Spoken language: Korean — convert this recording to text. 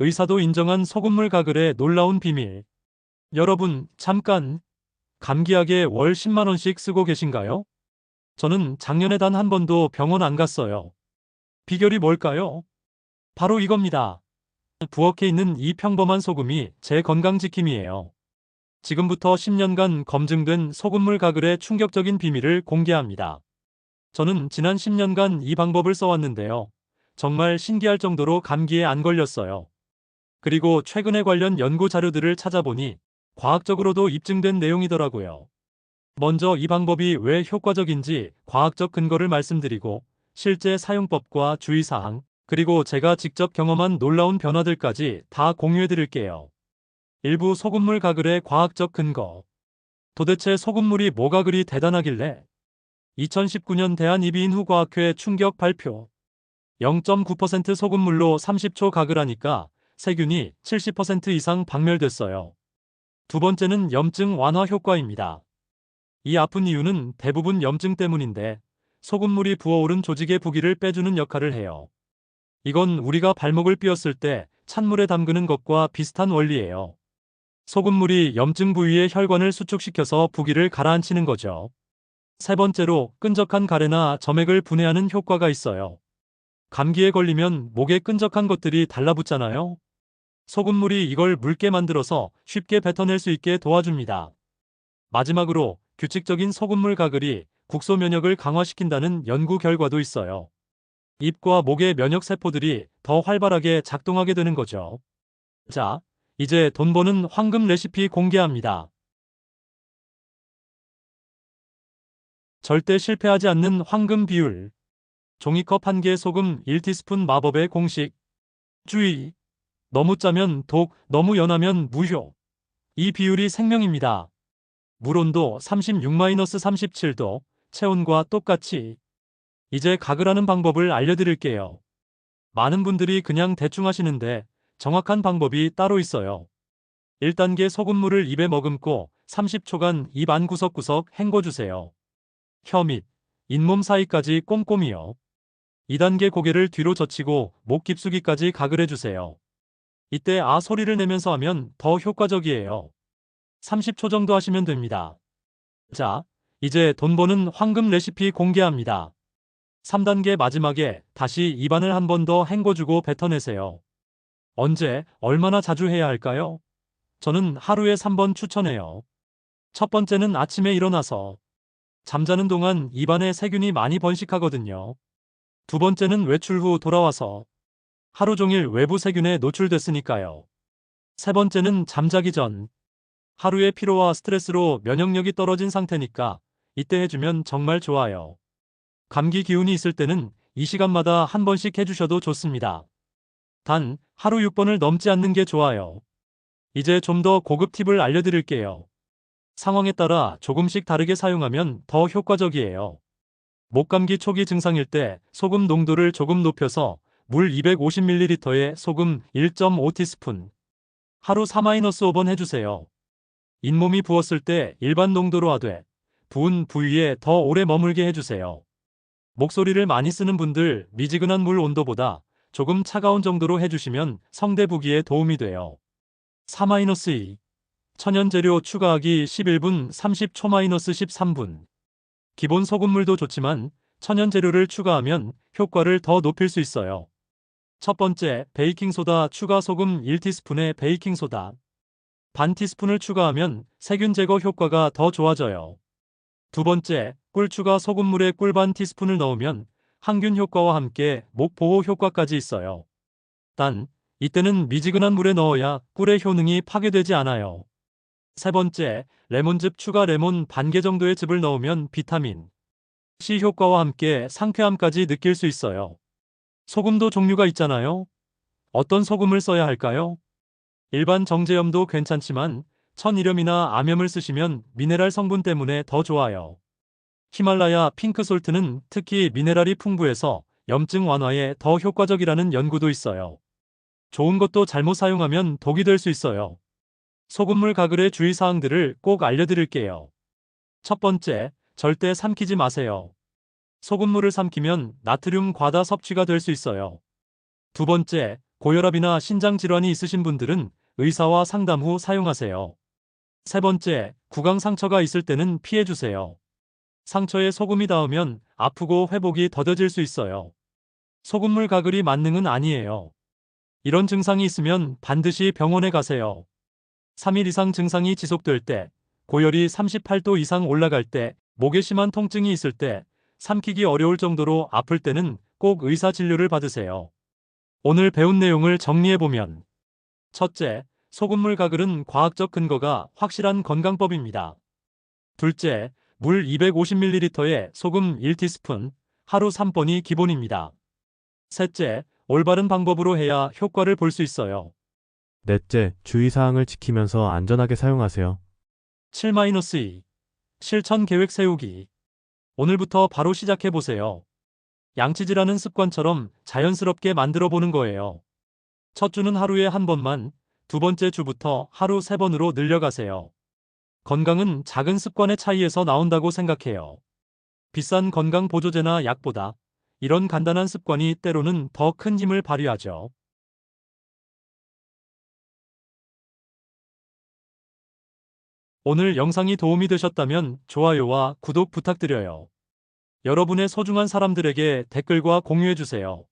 의사도 인정한 소금물 가글의 놀라운 비밀. 여러분, 잠깐, 감기약에 월 10만 원씩 쓰고 계신가요? 저는 작년에 단 한 번도 병원 안 갔어요. 비결이 뭘까요? 바로 이겁니다. 부엌에 있는 이 평범한 소금이 제 건강 지킴이에요. 지금부터 10년간 검증된 소금물 가글의 충격적인 비밀을 공개합니다. 저는 지난 10년간 이 방법을 써왔는데요. 정말 신기할 정도로 감기에 안 걸렸어요. 그리고 최근에 관련 연구 자료들을 찾아보니 과학적으로도 입증된 내용이더라고요. 먼저 이 방법이 왜 효과적인지 과학적 근거를 말씀드리고 실제 사용법과 주의사항, 그리고 제가 직접 경험한 놀라운 변화들까지 다 공유해드릴게요. 일부 소금물 가글의 과학적 근거. 도대체 소금물이 뭐가 그리 대단하길래? 2019년 대한이비인후과학회 충격 발표. 0.9% 소금물로 30초 가글하니까 세균이 70% 이상 박멸됐어요. 두 번째는 염증 완화 효과입니다. 이 아픈 이유는 대부분 염증 때문인데 소금물이 부어오른 조직의 부기를 빼주는 역할을 해요. 이건 우리가 발목을 삐었을 때 찬물에 담그는 것과 비슷한 원리예요. 소금물이 염증 부위의 혈관을 수축시켜서 부기를 가라앉히는 거죠. 세 번째로 끈적한 가래나 점액을 분해하는 효과가 있어요. 감기에 걸리면 목에 끈적한 것들이 달라붙잖아요. 소금물이 이걸 묽게 만들어서 쉽게 뱉어낼 수 있게 도와줍니다. 마지막으로 규칙적인 소금물 가글이 국소 면역을 강화시킨다는 연구 결과도 있어요. 입과 목의 면역 세포들이 더 활발하게 작동하게 되는 거죠. 자, 이제 돈 버는 황금 레시피 공개합니다. 절대 실패하지 않는 황금 비율. 종이컵 1개 소금 1티스푼 마법의 공식. 주의! 너무 짜면 독, 너무 연하면 무효. 이 비율이 생명입니다. 물 온도 36-37도, 체온과 똑같이. 이제 가글하는 방법을 알려드릴게요. 많은 분들이 그냥 대충 하시는데 정확한 방법이 따로 있어요. 1단계 소금물을 입에 머금고 30초간 입 안 구석구석 헹궈주세요. 혀 및 잇몸 사이까지 꼼꼼히요. 2단계 고개를 뒤로 젖히고 목 깊숙이까지 가글해주세요. 이때 아 소리를 내면서 하면 더 효과적이에요. 30초 정도 하시면 됩니다. 자, 이제 돈 버는 황금 레시피 공개합니다. 3단계 마지막에 다시 입안을 한 번 더 헹궈주고 뱉어내세요. 언제, 얼마나 자주 해야 할까요? 저는 하루에 3번 추천해요. 첫 번째는 아침에 일어나서. 잠자는 동안 입안에 세균이 많이 번식하거든요. 두 번째는 외출 후 돌아와서. 하루 종일 외부 세균에 노출됐으니까요. 세 번째는 잠자기 전. 하루의 피로와 스트레스로 면역력이 떨어진 상태니까 이때 해주면 정말 좋아요. 감기 기운이 있을 때는 이 시간마다 한 번씩 해주셔도 좋습니다. 단, 하루 6번을 넘지 않는 게 좋아요. 이제 좀 더 고급 팁을 알려드릴게요. 상황에 따라 조금씩 다르게 사용하면 더 효과적이에요. 목감기 초기 증상일 때 소금 농도를 조금 높여서 물 250ml에 소금 1.5티스푼. 하루 4-5번 해주세요. 잇몸이 부었을 때 일반 농도로 하되 부은 부위에 더 오래 머물게 해주세요. 목소리를 많이 쓰는 분들 미지근한 물 온도보다 조금 차가운 정도로 해주시면 성대 부기에 도움이 돼요. 4-2 천연 재료 추가하기 11분 30초-13분. 기본 소금물도 좋지만 천연 재료를 추가하면 효과를 더 높일 수 있어요. 첫 번째, 베이킹소다 추가 소금 1티스푼에 베이킹소다. 반 티스푼을 추가하면 세균 제거 효과가 더 좋아져요. 두 번째, 꿀 추가 소금물에 꿀 반 티스푼을 넣으면 항균 효과와 함께 목 보호 효과까지 있어요. 단, 이때는 미지근한 물에 넣어야 꿀의 효능이 파괴되지 않아요. 세 번째, 레몬즙 추가 레몬 반 개 정도의 즙을 넣으면 비타민 C 효과와 함께 상쾌함까지 느낄 수 있어요. 소금도 종류가 있잖아요. 어떤 소금을 써야 할까요? 일반 정제염도 괜찮지만 천일염이나 암염을 쓰시면 미네랄 성분 때문에 더 좋아요. 히말라야 핑크솔트는 특히 미네랄이 풍부해서 염증 완화에 더 효과적이라는 연구도 있어요. 좋은 것도 잘못 사용하면 독이 될 수 있어요. 소금물 가글의 주의사항들을 꼭 알려드릴게요. 첫 번째, 절대 삼키지 마세요. 소금물을 삼키면 나트륨 과다 섭취가 될 수 있어요. 두 번째, 고혈압이나 신장 질환이 있으신 분들은 의사와 상담 후 사용하세요. 세 번째, 구강 상처가 있을 때는 피해주세요. 상처에 소금이 닿으면 아프고 회복이 더뎌질 수 있어요. 소금물 가글이 만능은 아니에요. 이런 증상이 있으면 반드시 병원에 가세요. 3일 이상 증상이 지속될 때, 고열이 38도 이상 올라갈 때, 목에 심한 통증이 있을 때, 삼키기 어려울 정도로 아플 때는 꼭 의사 진료를 받으세요. 오늘 배운 내용을 정리해보면, 첫째, 소금물 가글은 과학적 근거가 확실한 건강법입니다. 둘째, 물 250ml에 소금 1티스푼, 하루 3번이 기본입니다. 셋째, 올바른 방법으로 해야 효과를 볼 수 있어요. 넷째, 주의사항을 지키면서 안전하게 사용하세요. 7-2 실천 계획 세우기. 오늘부터 바로 시작해보세요. 양치질하는 습관처럼 자연스럽게 만들어 보는 거예요. 첫 주는 하루에 한 번만, 두 번째 주부터 하루 3번으로 늘려가세요. 건강은 작은 습관의 차이에서 나온다고 생각해요. 비싼 건강 보조제나 약보다 이런 간단한 습관이 때로는 더 큰 힘을 발휘하죠. 오늘 영상이 도움이 되셨다면 좋아요와 구독 부탁드려요. 여러분의 소중한 사람들에게 댓글과 공유해주세요.